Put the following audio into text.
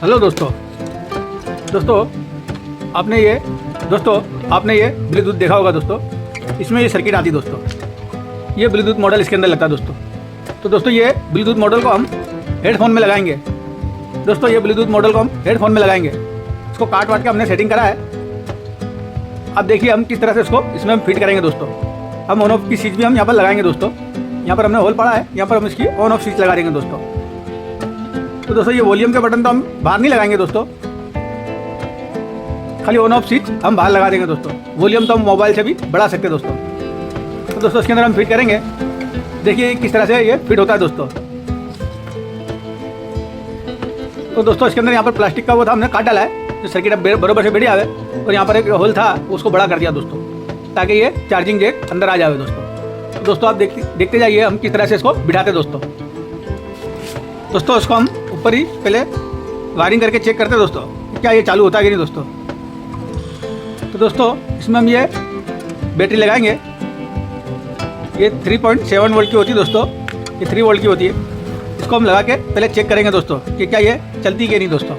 Hello दोस्तों आपने ये ब्लूटूथ देखा होगा दोस्तों। इसमें ये सर्किट आती है दोस्तों। ये ब्लूटूथ मॉडल इसके अंदर लगता है दोस्तों। तो दोस्तों ये ब्लूटूथ मॉडल को हम हेडफोन में लगाएंगे दोस्तों। ये ब्लूटूथ मॉडल को हम हेडफोन में लगाएंगे। इसको काट वाट के हमने सेटिंग करा है। अब देखिए हम किस तरह से इसमें हम फिट करेंगे दोस्तों। हम ऑन ऑफ की स्विच भी हम यहाँ पर लगाएंगे दोस्तों। यहाँ पर हमने होल पड़ा है, यहाँ पर हम इसकी ऑन ऑफ स्विच लगा देंगे दोस्तों। तो दोस्तों ये वॉल्यूम के बटन तो हम बाहर नहीं लगाएंगे दोस्तों, खाली ऑन ऑफ स्विच हम बाहर लगा देंगे दोस्तों। वॉल्यूम तो हम मोबाइल से भी बढ़ा सकते हैं दोस्तों। तो दोस्तों इसके अंदर हम फिट करेंगे। देखिए किस तरह से ये फिट होता है दोस्तों। तो दोस्तों इसके अंदर यहाँ पर प्लास्टिक का वो था, हमने काट डाला है जो सर्किट अब बराबर से बढ़िया आवे। और यहाँ पर एक होल था, उसको बड़ा कर दिया दोस्तों, ताकि ये चार्जिंग जैक अंदर आ जाए दोस्तों। तो दोस्तों आप देखते जाइए हम किस तरह से इसको बिठाते दोस्तों। इसको हम ऊपर ही पहले वायरिंग करके चेक करते हैं दोस्तों, क्या ये चालू होता है कि नहीं दोस्तों। तो दोस्तों इसमें हम ये बैटरी लगाएंगे। ये 3.7 वोल्ट की होती है दोस्तों, ये 3 वोल्ट की होती है। इसको हम लगा के पहले चेक करेंगे दोस्तों कि क्या ये चलती है कि नहीं दोस्तों।